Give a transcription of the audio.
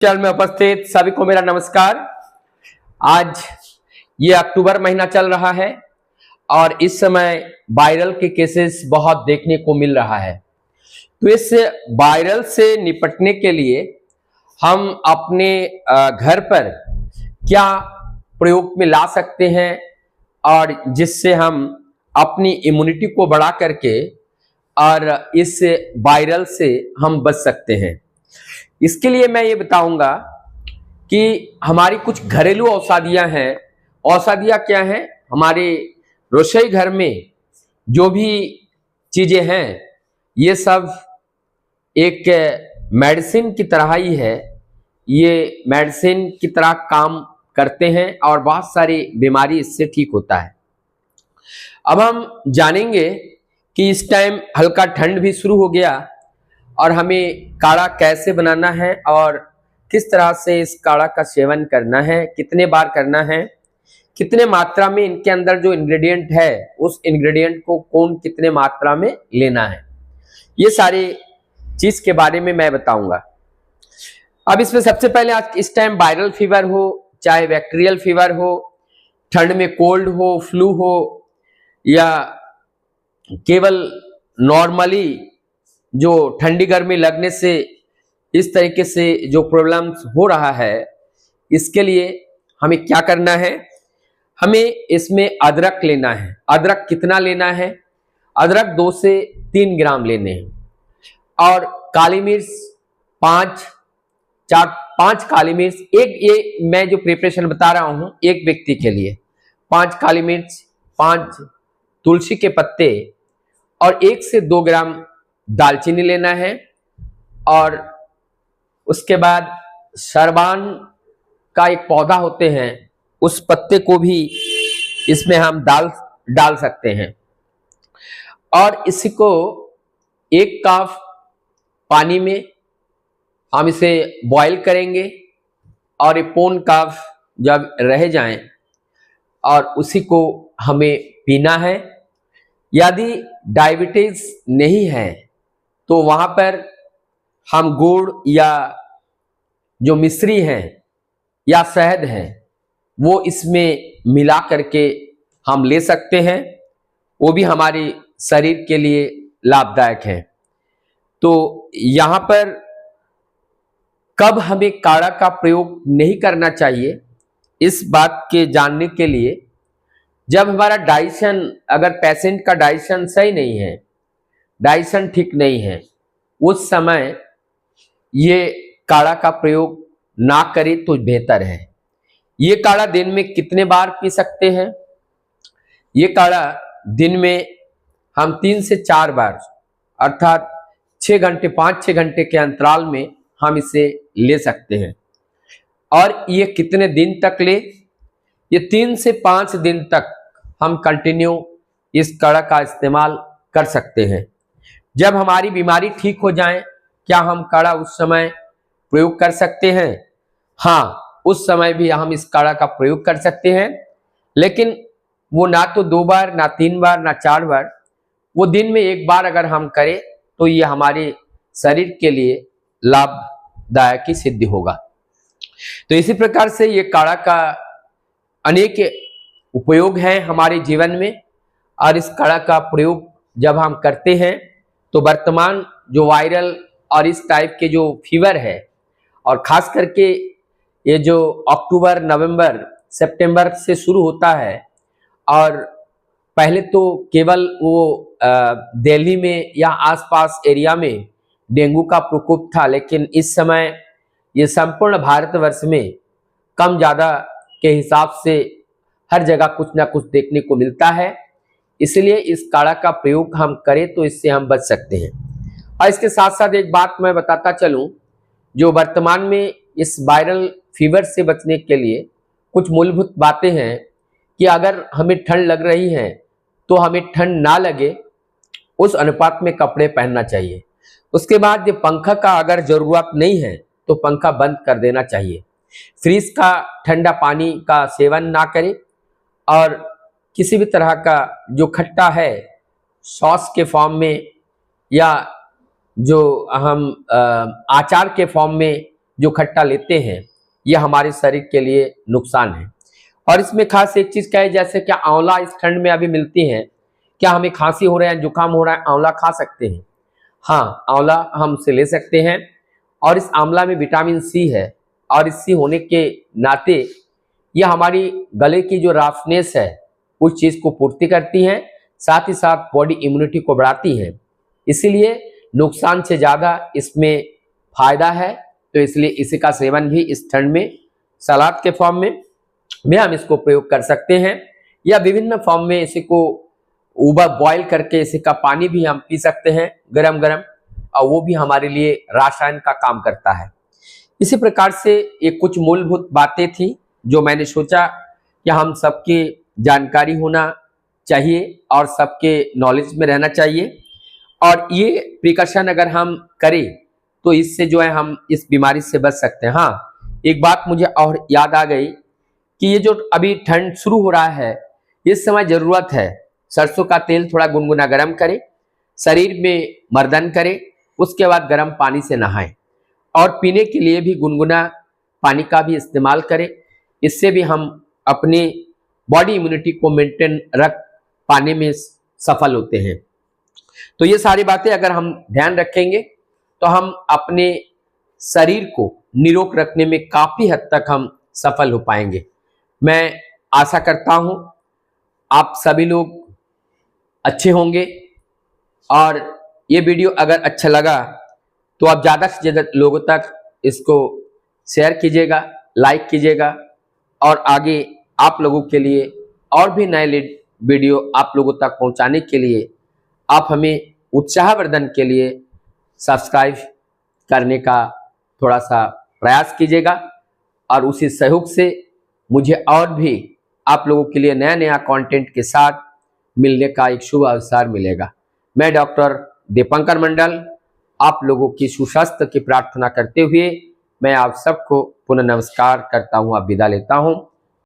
Channel में उपस्थित सभी को मेरा नमस्कार। आज ये अक्टूबर महीना चल रहा है और इस समय वायरल के केसेस बहुत देखने को मिल रहा है। तो इस वायरल से निपटने के लिए हम अपने घर पर क्या प्रयोग में ला सकते हैं और जिससे हम अपनी इम्यूनिटी को बढ़ा करके और इस वायरल से हम बच सकते हैं। इसके लिए मैं ये बताऊंगा कि हमारी कुछ घरेलू औषधियां हैं। औषधियां क्या हैं? हमारे रसोई घर में जो भी चीजें हैं ये सब एक मेडिसिन की तरह ही है। ये मेडिसिन की तरह काम करते हैं और बहुत सारी बीमारी इससे ठीक होता है। अब हम जानेंगे कि इस टाइम हल्का ठंड भी शुरू हो गया और हमें काढ़ा कैसे बनाना है और किस तरह से इस काढ़ा का सेवन करना है, कितने बार करना है, कितने मात्रा में इनके अंदर जो इंग्रेडिएंट है उस इंग्रेडिएंट को कौन कितने मात्रा में लेना है, ये सारी चीज के बारे में मैं बताऊंगा। अब इसमें सबसे पहले आज इस टाइम वायरल फीवर हो चाहे बैक्टीरियल फीवर हो, ठंड में कोल्ड हो, फ्लू हो या केवल नॉर्मली जो ठंडी गर्मी लगने से इस तरीके से जो प्रॉब्लम्स हो रहा है, इसके लिए हमें क्या करना है? हमें इसमें अदरक लेना है। अदरक कितना लेना है? अदरक 2 से 3 ग्राम लेने हैं और काली मिर्च 5 काली मिर्च, ये मैं जो प्रिपरेशन बता रहा हूं एक व्यक्ति के लिए, 5 काली मिर्च, 5 तुलसी के पत्ते और 1 से 2 ग्राम दालचीनी लेना है और उसके बाद सरबान का एक पौधा होते हैं, उस पत्ते को भी इसमें हम डाल सकते हैं और इसी को 1 कप पानी में हम इसे बॉईल करेंगे और 1 पौन कप जब रह जाएं और उसी को हमें पीना है। यदि डायबिटीज नहीं है तो वहां पर हम गुड़ या जो मिश्री है या शहद है वो इसमें मिला करके हम ले सकते हैं, वो भी हमारे शरीर के लिए लाभदायक है। तो यहाँ पर कब हमें काढ़ा का प्रयोग नहीं करना चाहिए, इस बात के जानने के लिए जब हमारा डाइजेशन, अगर पेशेंट का डाइजेशन सही नहीं है, डाइजेशन ठीक नहीं है, उस समय ये काढ़ा का प्रयोग ना करें तो बेहतर है। ये काढ़ा दिन में कितने बार पी सकते हैं? ये काढ़ा दिन में हम 3 से 4 बार अर्थात 6 घंटे 5-6 घंटे के अंतराल में हम इसे ले सकते हैं। और ये कितने दिन तक ले? ये 3 से 5 दिन तक हम कंटिन्यू इस काढ़ा का इस्तेमाल कर सकते हैं। जब हमारी बीमारी ठीक हो जाए, क्या हम काढ़ा उस समय प्रयोग कर सकते हैं? हाँ, उस समय भी हम इस काढ़ा का प्रयोग कर सकते हैं, लेकिन वो ना तो 2 बार, ना 3 बार, ना 4 बार, वो दिन में 1 बार अगर हम करें तो ये हमारे शरीर के लिए लाभदायक ही सिद्ध होगा। तो इसी प्रकार से ये काढ़ा का अनेक उपयोग हैं हमारे जीवन में और इस काढ़ा का प्रयोग जब हम करते हैं तो वर्तमान जो वायरल और इस टाइप के जो फीवर है और खास करके ये जो अक्टूबर, नवंबर, सितंबर से शुरू होता है और पहले तो केवल वो दिल्ली में या आसपास एरिया में डेंगू का प्रकोप था, लेकिन इस समय ये संपूर्ण भारतवर्ष में कम ज़्यादा के हिसाब से हर जगह कुछ ना कुछ देखने को मिलता है। इसलिए इस काढ़ा का प्रयोग हम करें तो इससे हम बच सकते हैं। और इसके साथ साथ एक बात मैं बताता चलूं, जो वर्तमान में इस वायरल फीवर से बचने के लिए कुछ मूलभूत बातें हैं कि अगर हमें ठंड लग रही है तो हमें ठंड ना लगे उस अनुपात में कपड़े पहनना चाहिए। उसके बाद जो पंखा का अगर जरूरत नहीं है तो पंखा बंद कर देना चाहिए। फ्रिज का ठंडा पानी का सेवन ना करें और किसी भी तरह का जो खट्टा है सॉस के फॉर्म में या जो हम आचार के फॉर्म में जो खट्टा लेते हैं यह हमारे शरीर के लिए नुकसान है। और इसमें खास एक चीज क्या है, जैसे कि आंवला इस ठंड में अभी मिलती है, क्या हमें खांसी हो रहा है, जुकाम हो रहा है, आंवला खा सकते हैं? हाँ, आंवला हम से ले सकते हैं। और इस आंवला में विटामिन सी है, और इस सी होने के नाते यह हमारी गले की जो रफनेस है उस चीज को पूर्ति करती है, साथ ही साथ बॉडी इम्यूनिटी को बढ़ाती है। इसीलिए नुकसान से ज्यादा इसमें फायदा है, तो इसलिए इसी का सेवन भी इस ठंड में सलाद के फॉर्म में हम इसको प्रयोग कर सकते हैं, या विभिन्न फॉर्म में इसी को बॉईल करके इसी का पानी भी हम पी सकते हैं गरम गरम, और वो भी हमारे लिए रासायन का काम करता है। इसी प्रकार से ये कुछ मूलभूत बातें थी जो मैंने सोचा कि हम सबकी जानकारी होना चाहिए और सबके नॉलेज में रहना चाहिए, और ये प्रिकॉशन अगर हम करें तो इससे जो है हम इस बीमारी से बच सकते हैं। हाँ, एक बात मुझे और याद आ गई कि ये जो अभी ठंड शुरू हो रहा है, इस समय जरूरत है सरसों का तेल थोड़ा गुनगुना गर्म करें, शरीर में मर्दन करें, उसके बाद गर्म पानी से नहाएं, और पीने के लिए भी गुनगुना पानी का भी इस्तेमाल करें। इससे भी हम अपनी बॉडी इम्यूनिटी को मेंटेन रख पाने में सफल होते हैं। तो ये सारी बातें अगर हम ध्यान रखेंगे तो हम अपने शरीर को निरोग रखने में काफी हद तक हम सफल हो पाएंगे। मैं आशा करता हूं आप सभी लोग अच्छे होंगे, और ये वीडियो अगर अच्छा लगा तो आप ज़्यादा से ज़्यादा लोगों तक इसको शेयर कीजिएगा, लाइक कीजिएगा, और आगे आप लोगों के लिए और भी नए वीडियो आप लोगों तक पहुंचाने के लिए आप हमें उत्साहवर्धन के लिए सब्सक्राइब करने का थोड़ा सा प्रयास कीजिएगा, और उसी सहयोग से मुझे और भी आप लोगों के लिए नया नया कंटेंट के साथ मिलने का एक शुभ अवसर मिलेगा। मैं डॉक्टर दीपंकर मंडल आप लोगों की सुस्वास्थ्य की प्रार्थना करते हुए मैं आप सबको पुनः नमस्कार करता हूं, आप विदा लेता हूं।